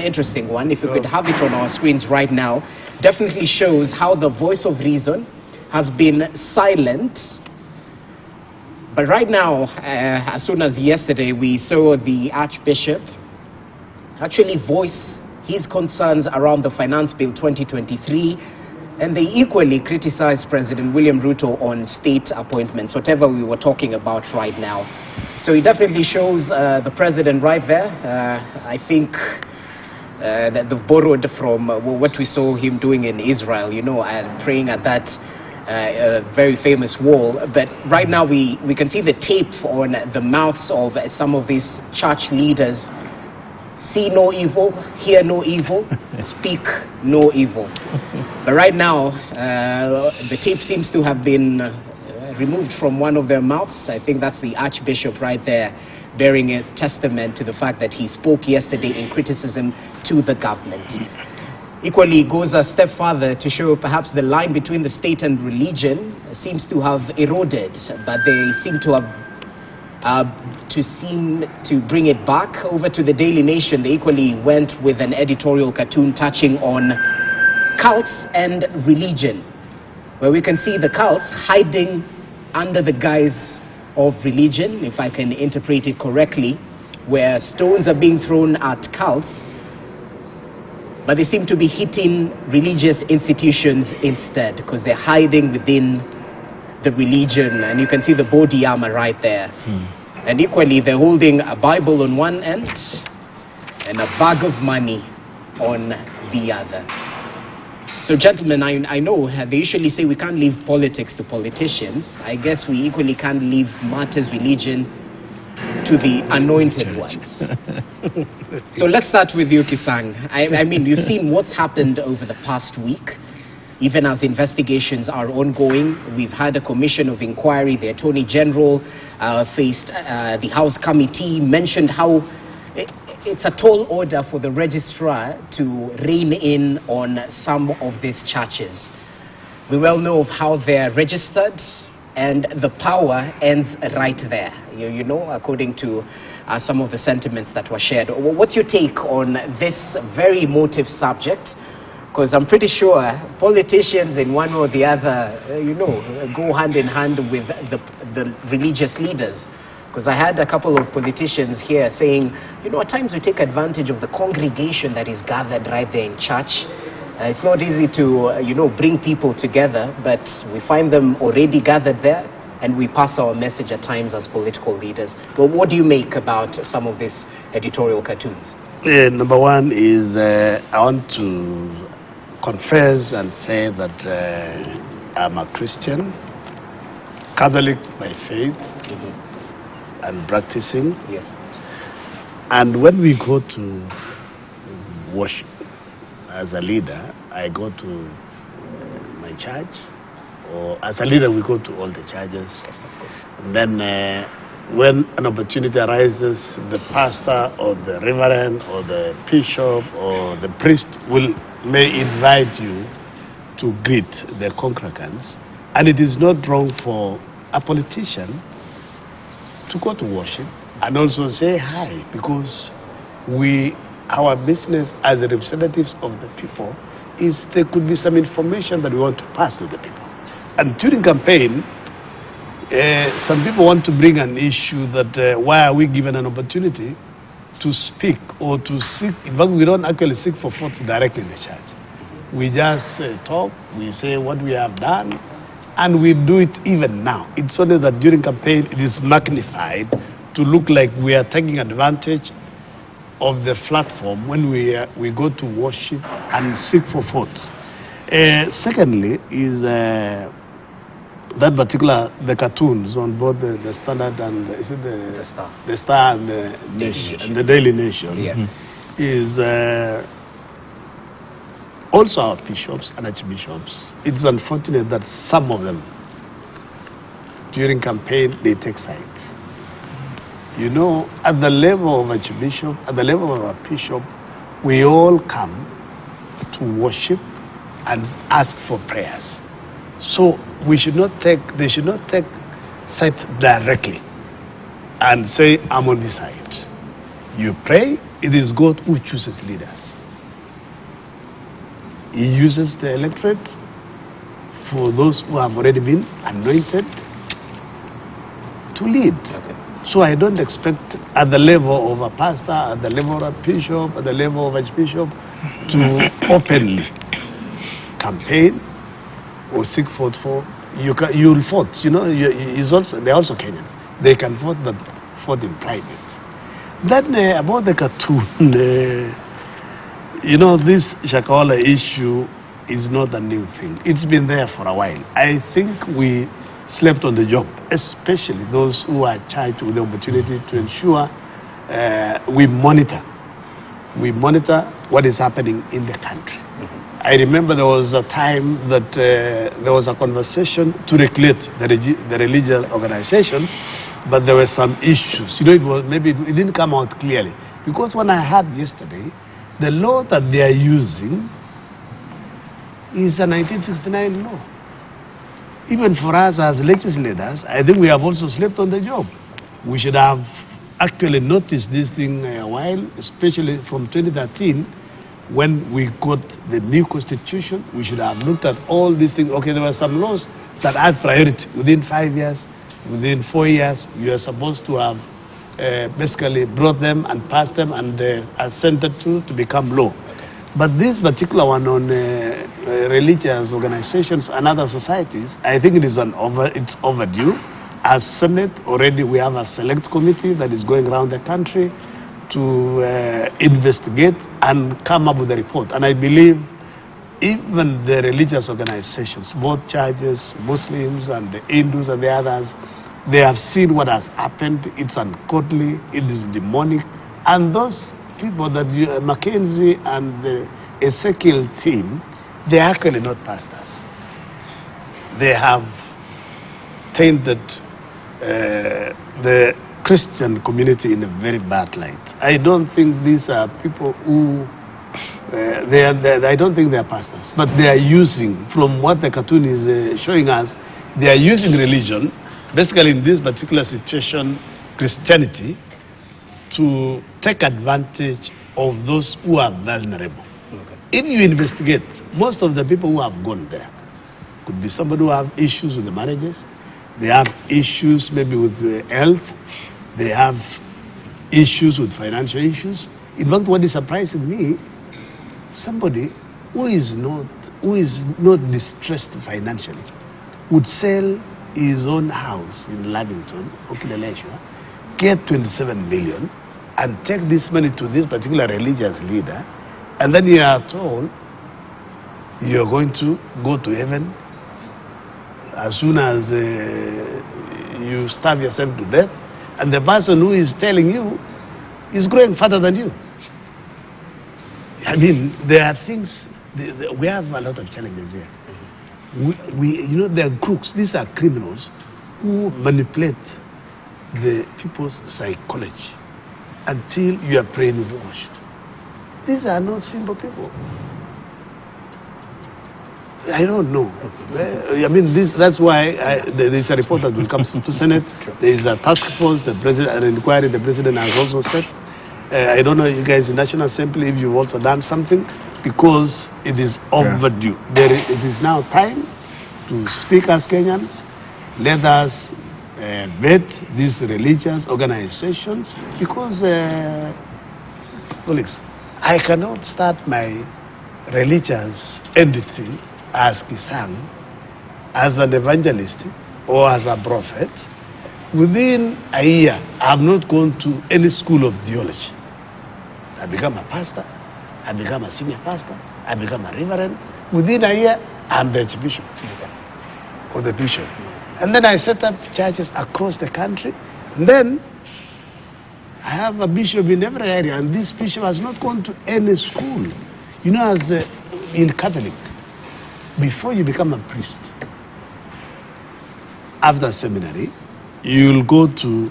interesting one. If you could have it on our screens right now, definitely shows how the voice of reason has been silent. But right now, as soon as yesterday, we saw the Archbishop actually voice his concerns around the Finance Bill 2023, and they equally criticized President William Ruto on state appointments, whatever we were talking about right now. So it definitely shows the president right there. I think that they've borrowed from what we saw him doing in Israel, you know, praying at that very famous wall. But right now we can see the tape on the mouths of some of these church leaders. See no evil, hear no evil, speak no evil. But right now, the tape seems to have been removed from one of their mouths. I think that's the Archbishop right there, bearing a testament to the fact that he spoke yesterday in criticism to the government. Equally, it goes a step further to show perhaps the line between the state and religion seems to have eroded, but they seem to have to bring it back over to the Daily Nation. They equally went with an editorial cartoon touching on cults and religion, where we can see the cults hiding under the guise of religion, if I can interpret it correctly, where stones are being thrown at cults, but they seem to be hitting religious institutions instead, because they're hiding within the religion. And you can see the body armor right there. And equally, they're holding a Bible on one end and a bag of money on the other. So, gentlemen, I know they usually say we can't leave politics to politicians. I guess we equally can't leave matters religion to the anointed ones. So let's start with you, Kisang. I mean, you've seen what's happened over the past week. Even as investigations are ongoing, we've had a commission of inquiry. The Attorney General faced the House Committee, mentioned how it's a tall order for the registrar to rein in on some of these churches. We well know of how they're registered, and the power ends right there, you know, according to some of the sentiments that were shared. What's your take on this very emotive subject? Because I'm pretty sure politicians in one or the other, you know, go hand in hand with the religious leaders. Because I had a couple of politicians here saying, you know, at times we take advantage of the congregation that is gathered right there in church. It's not easy to, you know, bring people together, but we find them already gathered there, and we pass our message at times as political leaders. Well, what do you make about some of these editorial cartoons? Number one is I want to confess and say that I'm a Christian, Catholic by faith, and practicing. Yes. And when we go to worship as a leader, I go to my church, or as a leader, we go to all the churches. Of course. And then when an opportunity arises, the pastor or the reverend or the bishop or the priest may invite you to greet the congregants. And it is not wrong for a politician to go to worship and also say hi, because our business as representatives of the people is there could be some information that we want to pass to the people. And during campaign, some people want to bring an issue that why are we given an opportunity to speak or to seek. In fact, we don't actually seek for votes directly in the church. We just talk, we say what we have done, and we do it even now. It's only that during campaign it is magnified to look like we are taking advantage of the platform when we go to worship and seek for votes. Secondly is that particular, the cartoons on both the Standard and is it the Star and the Nation and the Daily Nation is also our bishops and archbishops. It's unfortunate that some of them during campaign they take sides. You know, at the level of archbishop, at the level of a bishop, we all come to worship and ask for prayers. So they should not take sides directly and say, I'm on this side. You pray it is God who chooses leaders. He uses the electorate for those who have already been anointed to lead. Okay. So I don't expect at the level of a pastor, at the level of a bishop, at the level of a archbishop to openly campaign or seek vote for. You'll vote. You know, they're also Kenyans. They can vote, but vote in private. Then about the cartoon, you know, this Shakahola issue is not a new thing. It's been there for a while. I think we slept on the job, especially those who are charged with the opportunity to ensure we monitor what is happening in the country. I remember there was a time that there was a conversation to regulate the religious organizations, but there were some issues. You know, maybe it didn't come out clearly. Because when I heard yesterday, the law that they are using is a 1969 law. Even for us as legislators, I think we have also slept on the job. We should have actually noticed this thing a while, especially from 2013, when we got the new constitution. We should have looked at all these things. Okay, there were some laws that had priority. Within 5 years, within 4 years, you are supposed to have basically brought them and passed them and assented to become law. But this particular one on religious organizations and other societies, I think it's overdue. As Senate, already we have a select committee that is going around the country to investigate and come up with a report. And I believe even the religious organizations, both churches, Muslims and the Hindus and the others, they have seen what has happened. It's ungodly, it is demonic. And those people that Mackenzie and the Ezekiel team, they're actually not pastors. They have tainted the Christian community in a very bad light. I don't think these are people who, I don't think they are pastors, but they are using, from what the cartoon is showing us, they are using religion, basically in this particular situation, Christianity, to take advantage of those who are vulnerable. Okay. If you investigate, most of the people who have gone there could be somebody who have issues with the marriages, they have issues maybe with the health, they have issues with financial issues. In fact, what is surprising me, somebody who is not distressed financially would sell his own house in Lavington, Okileleshwa, get 27 million, and take this money to this particular religious leader, and then you are told you're going to go to heaven as soon as you starve yourself to death, and the person who is telling you is growing fatter than you. I mean, there are things, we have a lot of challenges here. There are crooks, these are criminals who manipulate the people's psychology until you are brainwashed. These are not simple people. I don't know. I mean, that's why there is a report that will come to Senate. There is a task force, an inquiry the president has also set. I don't know, you guys in National Assembly, if you've also done something, because it is overdue. It is now time to speak as Kenyans. Let us vet these religious organizations, because, colleagues, I cannot start my religious entity as Kisang, as an evangelist or as a prophet. Within a year, I have not gone to any school of theology. I become a pastor, I become a senior pastor, I become a reverend. Within a year, I'm the archbishop or the bishop. And then I set up churches across the country. And then I have a bishop in every area, and this bishop has not gone to any school. You know, as in Catholic, before you become a priest, after seminary, you'll go to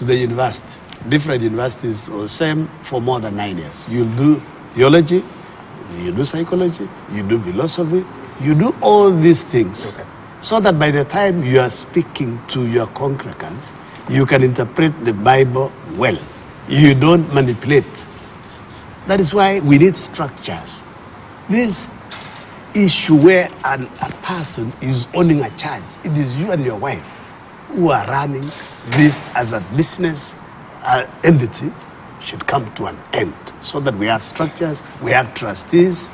the university, different universities, or same for more than 9 years. You'll do theology, you do psychology, you do philosophy, you do all these things. Okay. So that by the time you are speaking to your congregants, you can interpret the Bible well. You don't manipulate. That is why we need structures. This issue where a person is owning a church, it is you and your wife who are running this as a business entity, should come to an end so that we have structures, we have trustees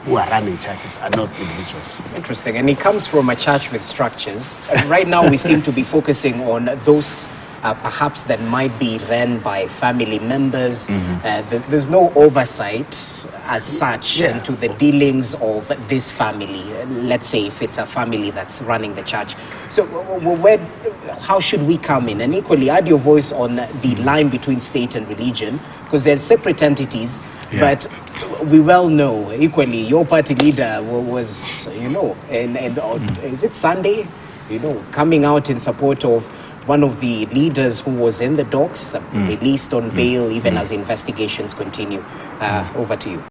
who are running churches and not individuals. Interesting. And it comes from a church with structures. Right now we seem to be focusing on those perhaps that might be run by family members. There's no oversight as such into the dealings of this family. Let's say if it's a family that's running the church. So how should we come in and equally add your voice on the line between state and religion? Because they're separate entities, but we well know equally your party leader was, is it Sunday? Coming out in support of one of the leaders who was in the docks, released on bail even as investigations continue. Over to you.